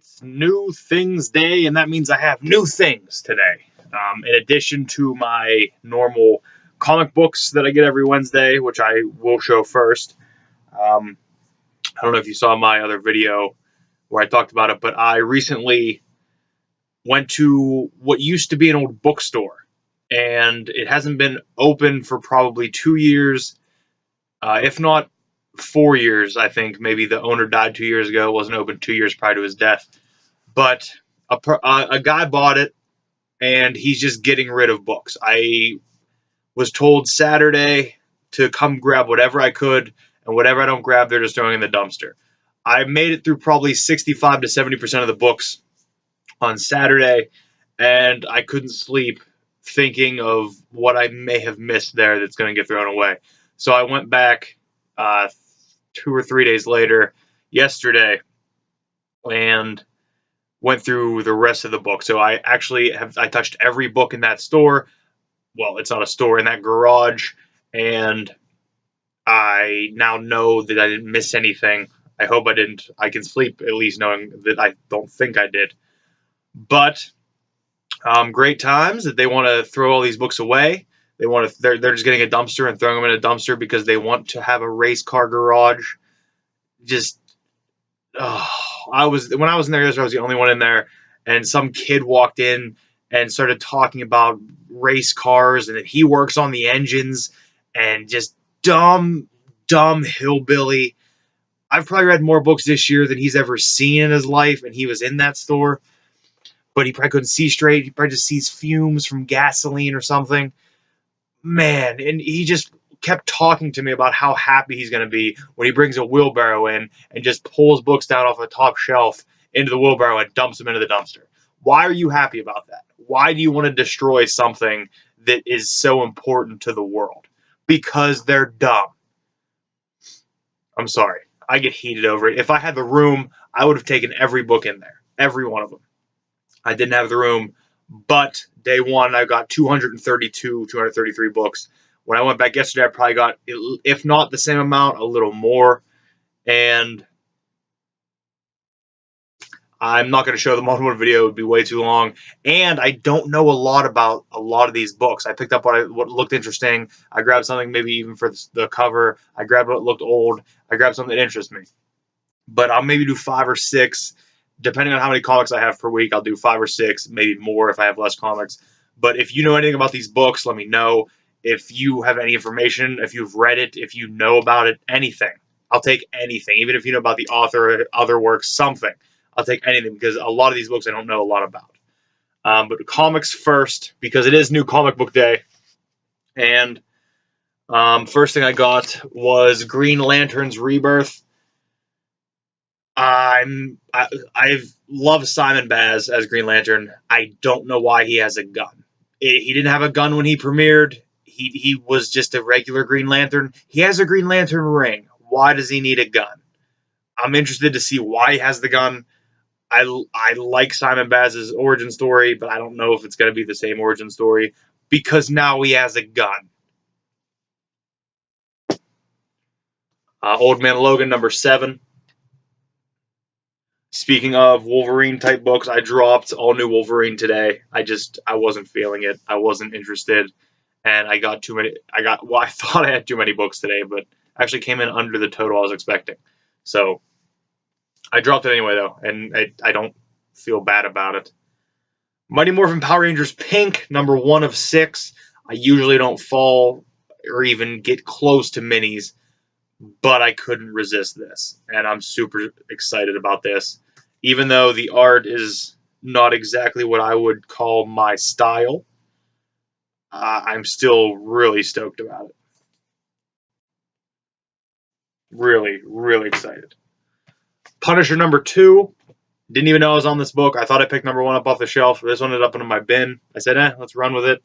It's New Things Day, and that means I have new things today. In addition to my normal comic books that I get every Wednesday, which I will show first. I don't know if you saw my other video where I talked about it, but I recently went to what used to be an old bookstore, and it hasn't been open for probably 2 years, if not 4 years. I think maybe the owner died 2 years ago. It wasn't open 2 years prior to his death. But a guy bought it, and he's just getting rid of books. I was told Saturday to come grab whatever I could, and whatever I don't grab, they're just throwing in the dumpster. I made it through probably 65 to 70% of the books on Saturday, and I couldn't sleep thinking of what I may have missed there that's going to get thrown away. So I went back 2 or 3 days later, yesterday, and went through the rest of the book. So I touched every book in that store. Well, it's not a store, in that garage, and I now know that I didn't miss anything. I hope I didn't. I can sleep at least knowing that I don't think I did. But great times that they want to throw all these books away. They're just getting a dumpster and throwing them in a dumpster because they want to have a race car garage. Just when I was in there yesterday, I was the only one in there, and some kid walked in and started talking about race cars and that he works on the engines, and just dumb hillbilly. I've probably read more books this year than he's ever seen in his life, and he was in that store, but he probably couldn't see straight. He probably just sees fumes from gasoline or something. Man, and he just kept talking to me about how happy he's going to be when he brings a wheelbarrow in and just pulls books down off the top shelf into the wheelbarrow and dumps them into the dumpster. Why are you happy about that? Why do you want to destroy something that is so important to the world? Because they're dumb. I'm sorry. I get heated over it. If I had the room, I would have taken every book in there. Every one of them. I didn't have the room, but day one, I got 233 books. When I went back yesterday, I probably got, if not the same amount, a little more. And I'm not going to show them all in one video. It would be way too long. And I don't know a lot about a lot of these books. I picked up what looked interesting. I grabbed something maybe even for the cover. I grabbed what looked old. I grabbed something that interests me. But I'll maybe do 5 or 6. Depending on how many comics I have per week, I'll do 5 or 6, maybe more if I have less comics. But if you know anything about these books, let me know. If you have any information, if you've read it, if you know about it, anything. I'll take anything. Even if you know about the author, other works, something. I'll take anything because a lot of these books I don't know a lot about. But comics first, because it is New Comic Book Day. And first thing I got was Green Lantern's Rebirth. I've loved Simon Baz as Green Lantern. I don't know why he has a gun. He didn't have a gun when he premiered. He was just a regular Green Lantern. He has a Green Lantern ring. Why does he need a gun? I'm interested to see why he has the gun. I like Simon Baz's origin story, but I don't know if it's going to be the same origin story because now he has a gun. Old Man Logan #7. Speaking of Wolverine-type books, I dropped all new Wolverine today. I wasn't feeling it. I wasn't interested, and I got too many. I thought I had too many books today, but actually came in under the total I was expecting. So I dropped it anyway, though, and I don't feel bad about it. Mighty Morphin Power Rangers Pink, #1 of 6. I usually don't fall or even get close to minis, but I couldn't resist this, and I'm super excited about this. Even though the art is not exactly what I would call my style, I'm still really stoked about it. Really, really excited. Punisher #2. Didn't even know I was on this book. I thought I picked #1 up off the shelf. This one ended up in my bin. I said, let's run with it.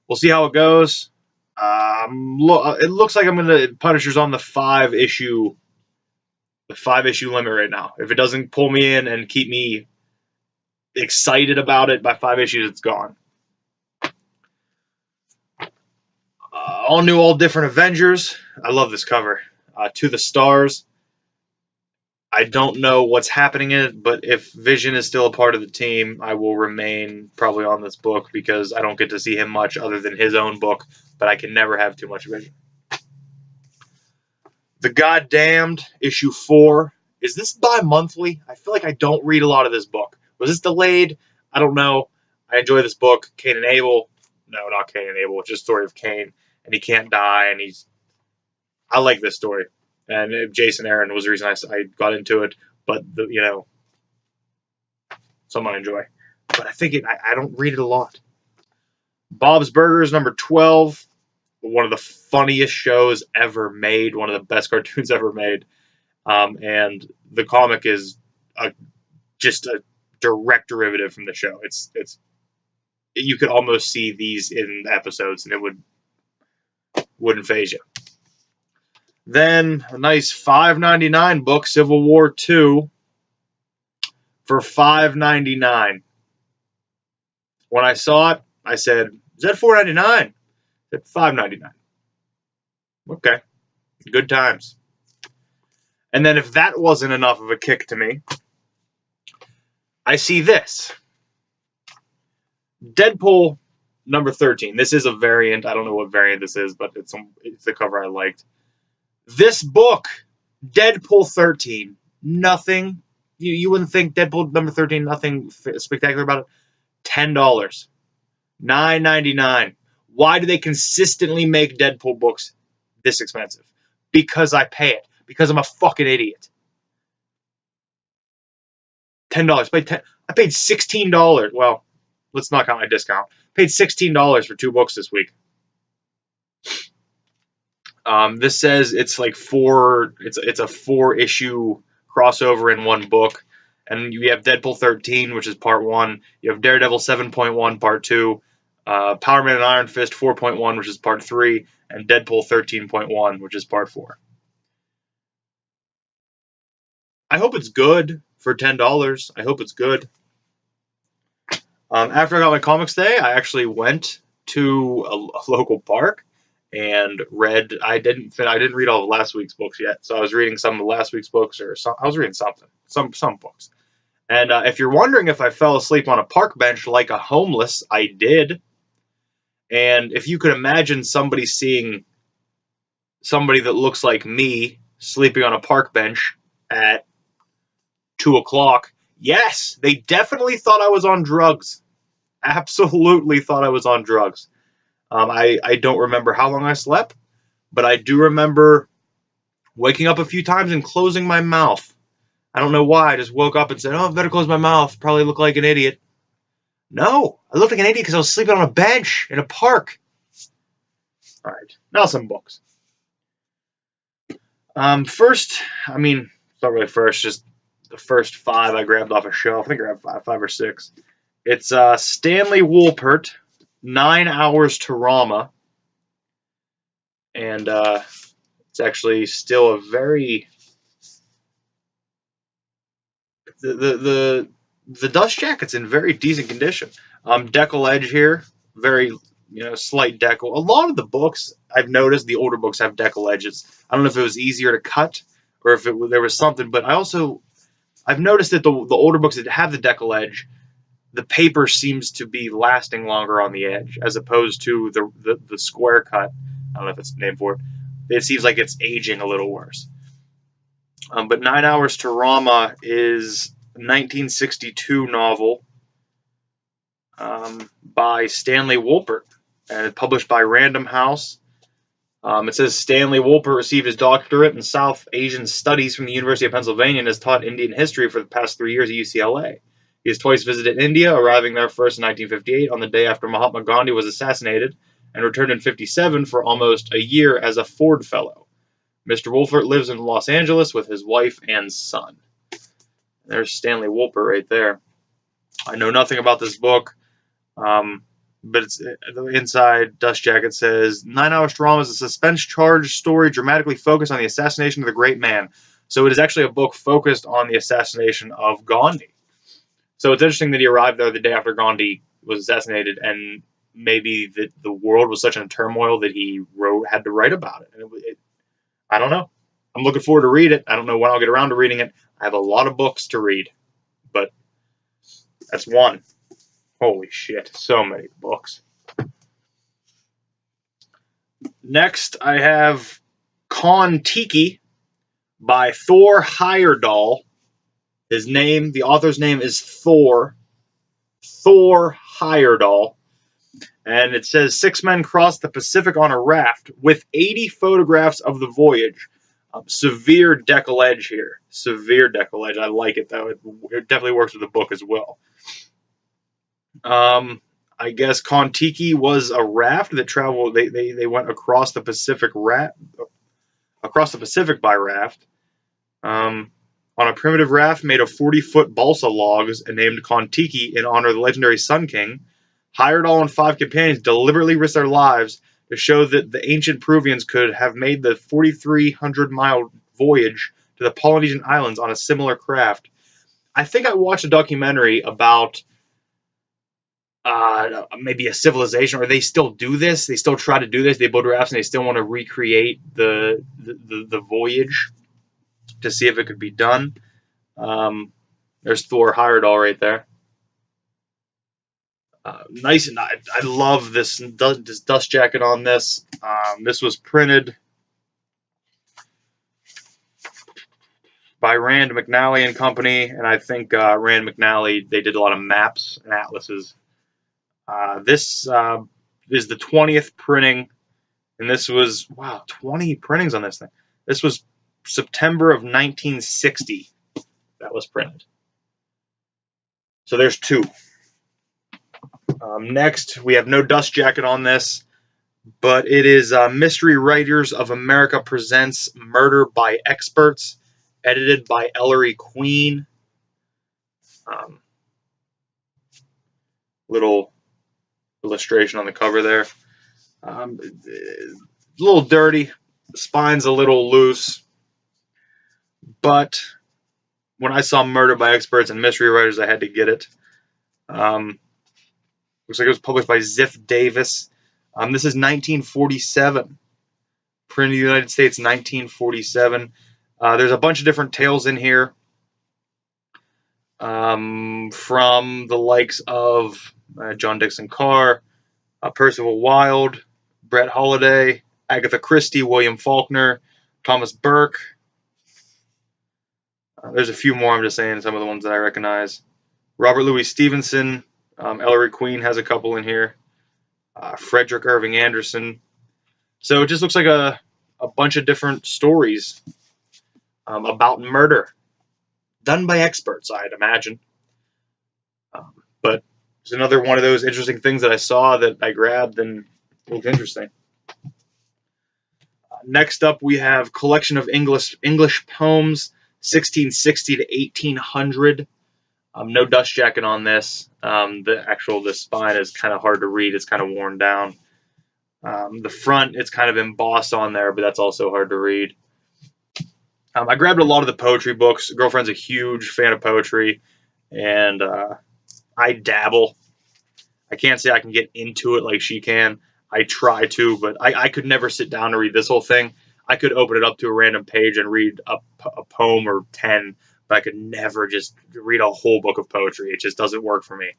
We'll see how it goes. It looks like Punisher's on the 5-issue limit right now. If it doesn't pull me in and keep me excited about it by 5 issues, it's gone. All new, all different Avengers. I love this cover. To the Stars. I don't know what's happening in it, but if Vision is still a part of the team, I will remain probably on this book because I don't get to see him much other than his own book, but I can never have too much Vision. The Goddamned, issue 4. Is this bi-monthly? I feel like I don't read a lot of this book. Was this delayed? I don't know. I enjoy this book. Cain and Abel. No, not Cain and Abel. It's just a story of Cain, and he can't die, and I like this story. And Jason Aaron was the reason I got into it, but, something I enjoy. But I think I don't read it a lot. Bob's Burgers, number 12. One of the funniest shows ever made, one of the best cartoons ever made. And the comic is just a direct derivative from the show. It's you could almost see these in episodes, and it wouldn't phase you. Then a nice $5.99 book, Civil War II, for $5.99. When I saw it, I said, "Is that $4.99?" I said $5.99. Okay, good times. And then if that wasn't enough of a kick to me, I see this. Deadpool number 13. This is a variant. I don't know what variant this is, but it's the cover I liked. This book, Deadpool 13, nothing. You wouldn't think Deadpool number 13, nothing spectacular about it. $10. $9.99. Why do they consistently make Deadpool books this expensive? Because I pay it. Because I'm a fucking idiot. $10. I paid $16. Well, let's knock out my discount. Paid $16 for 2 books this week. This says it's like it's a 4-issue crossover in one book. And you have Deadpool 13, which is part 1. You have Daredevil 7.1, part 2. Power Man and Iron Fist 4.1, which is part 3. And Deadpool 13.1, which is part 4. I hope it's good for $10. I hope it's good. After I got my comics day, I actually went to a local park and read. I didn't read all of last week's books yet, so I was reading some of last week's books, I was reading some books. And if you're wondering if I fell asleep on a park bench like a homeless, I did. And if you could imagine somebody seeing somebody that looks like me sleeping on a park bench at 2 o'clock, yes, they definitely thought I was on drugs. Absolutely thought I was on drugs. I don't remember how long I slept, but I do remember waking up a few times and closing my mouth. I don't know why. I just woke up and said, "Oh, I better close my mouth. Probably look like an idiot." No, I looked like an idiot because I was sleeping on a bench in a park. All right, now some books. First, it's not really first, just the first 5 I grabbed off a shelf. I think I grabbed 5 or 6. It's Stanley Wolpert, 9 Hours to Rama. And it's actually still a very... The dust jacket's in very decent condition. Decal edge here, very slight decal. A lot of the books I've noticed, the older books have decal edges. I don't know if it was easier to cut or if there was something, but I've noticed that the older books that have the decal edge, the paper seems to be lasting longer on the edge as opposed to the square cut. I don't know if it's the name for it. It seems like it's aging a little worse. But 9 Hours to Rama is a 1962 novel by Stanley Wolpert, and it's published by Random House. It says Stanley Wolpert received his doctorate in South Asian Studies from the University of Pennsylvania and has taught Indian history for the past 3 years at UCLA. He has twice visited India, arriving there first in 1958 on the day after Mahatma Gandhi was assassinated, and returned in 1957 for almost a year as a Ford Fellow. Mr. Wolpert lives in Los Angeles with his wife and son. There's Stanley Wolpert right there. I know nothing about this book, but it's the inside dust jacket says 9 Hours to Rama is a suspense charge story dramatically focused on the assassination of the great man. So it is actually a book focused on the assassination of Gandhi. So it's interesting that he arrived there the day after Gandhi was assassinated, and maybe the world was such in turmoil that he had to write about it. And I don't know. I'm looking forward to read it. I don't know when I'll get around to reading it. I have a lot of books to read, but that's one. Holy shit, so many books. Next, I have Kon-Tiki by Thor Heyerdahl. The author's name is Thor Heyerdahl. And it says 6 men crossed the Pacific on a raft with 80 photographs of the voyage. Severe decollage here. Severe decollage. I like it, though. It definitely works with the book as well. I guess Kon-Tiki was a raft that traveled. They went across the Pacific by raft. On a primitive raft made of 40-foot balsa logs and named Kon-Tiki in honor of the legendary Sun King, Heyerdahl and 5 companions deliberately risked their lives to show that the ancient Peruvians could have made the 4,300-mile voyage to the Polynesian islands on a similar craft. I think I watched a documentary about maybe a civilization, or they still do this. They still try to do this. They build rafts and they still want to recreate the voyage to see if it could be done. There's Thor Heyerdahl right there. Nice, and I love this dust jacket on this. This was printed by Rand McNally and Company, and I think Rand McNally, they did a lot of maps and atlases. This is the 20th printing, and this was, wow, 20 printings on this thing. This was September of 1960 that was printed. So there's 2. Next, we have no dust jacket on this, but it is Mystery Writers of America presents Murder by Experts, edited by Ellery Queen. Little illustration on the cover there. A little dirty. The spine's a little loose. But when I saw Murder by Experts and Mystery Writers, I had to get it. Looks like it was published by Ziff Davis. This is 1947. Printed in the United States, 1947. There's a bunch of different tales in here. From the likes of John Dixon Carr, Percival Wilde, Brett Holiday, Agatha Christie, William Faulkner, Thomas Burke. There's a few more. I'm just saying some of the ones that I recognize. Robert Louis Stevenson. Ellery Queen has a couple in here. Frederick Irving Anderson. So it just looks like a bunch of different stories about murder. Done by experts, I'd imagine. But it's another one of those interesting things that I saw that I grabbed and looked interesting. Next up, we have collection of English poems, 1660 to 1800. No dust jacket on this. The spine is kind of hard to read. It's kind of worn down. The front, it's kind of embossed on there, but that's also hard to read. I grabbed a lot of the poetry books. Girlfriend's a huge fan of poetry, and I dabble. I can't say I can get into it like she can. I try to, but I could never sit down to read this whole thing. I could open it up to a random page and read a poem or 10, but I could never just read a whole book of poetry. It just doesn't work for me.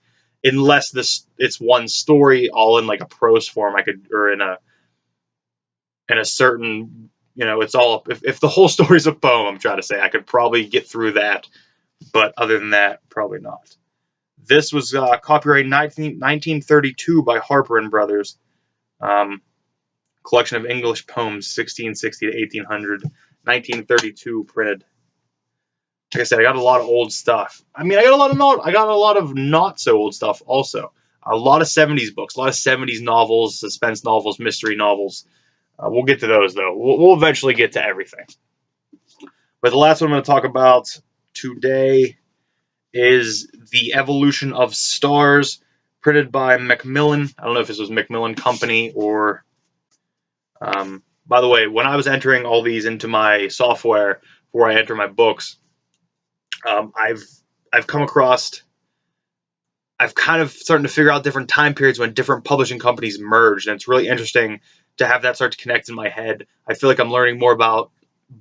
Unless it's one story all in like a prose form, or in a certain, it's all, if the whole story's a poem, I'm trying to say, I could probably get through that, but other than that, probably not. This was copyright 1932 by Harper and Brothers. Collection of English poems, 1660 to 1800, 1932 printed. Like I said, I got a lot of old stuff. I got a lot of not so old stuff also. A lot of 70s books, a lot of 70s novels, suspense novels, mystery novels. We'll get to those, though. We'll eventually get to everything. But the last one I'm going to talk about today is The Evolution of Stars, printed by Macmillan. I don't know if this was Macmillan Company or... by the way, when I was entering all these into my software before I enter my books, I've come across... I've kind of starting to figure out different time periods when different publishing companies merged, and it's really interesting to have that start to connect in my head. I feel like I'm learning more about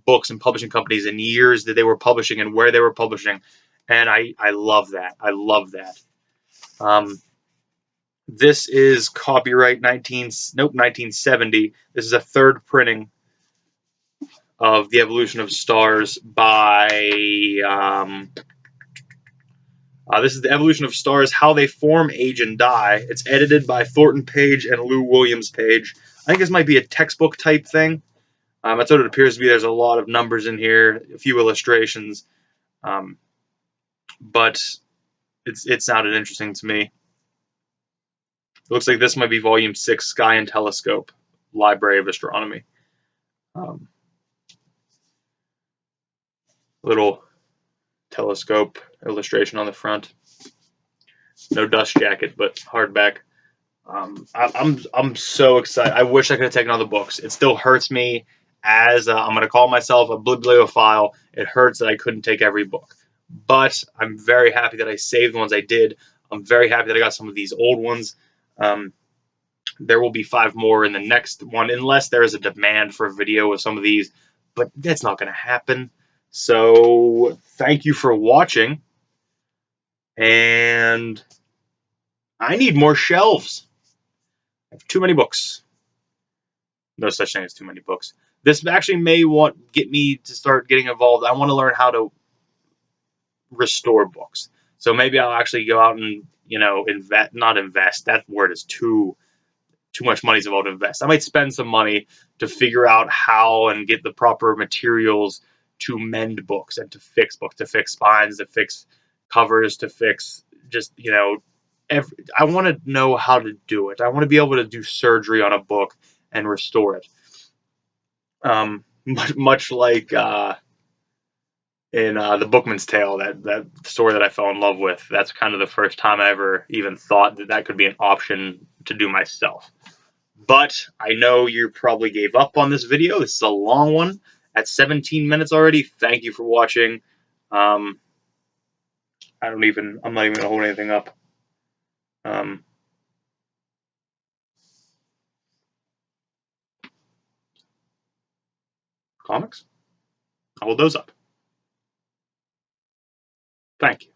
books and publishing companies and years that they were publishing and where they were publishing, and I love that. I love that. This is copyright 1970. This is a third printing of The Evolution of Stars by, this is The Evolution of Stars, How They Form, Age, and Die. It's edited by Thornton Page and Lou Williams Page. I think this might be a textbook type thing. That's what it appears to be. There's a lot of numbers in here, a few illustrations, but it sounded interesting to me. It looks like this might be Volume 6, Sky and Telescope, Library of Astronomy. Little telescope illustration on the front. No dust jacket, but hardback. I'm so excited. I wish I could have taken all the books. It still hurts me as I'm going to call myself a bibliophile. It hurts that I couldn't take every book. But I'm very happy that I saved the ones I did. I'm very happy that I got some of these old ones. There will be 5 more in the next one, unless there is a demand for a video of some of these. But that's not going to happen. So thank you for watching. And I need more shelves. I have too many books. No such thing as too many books. This actually may get me to start getting involved. I want to learn how to restore books. So maybe I'll actually go out and, not invest. That word is too much money is involved to invest. I might spend some money to figure out how and get the proper materials to mend books and to fix books, to fix spines, to fix covers, to fix just, I want to know how to do it. I want to be able to do surgery on a book and restore it. Much like in The Bookman's Tale, that story that I fell in love with. That's kind of the first time I ever even thought that could be an option to do myself. But I know you probably gave up on this video. This is a long one at 17 minutes already. Thank you for watching. I'm not even going to hold anything up. Comics? I'll hold those up. Thank you.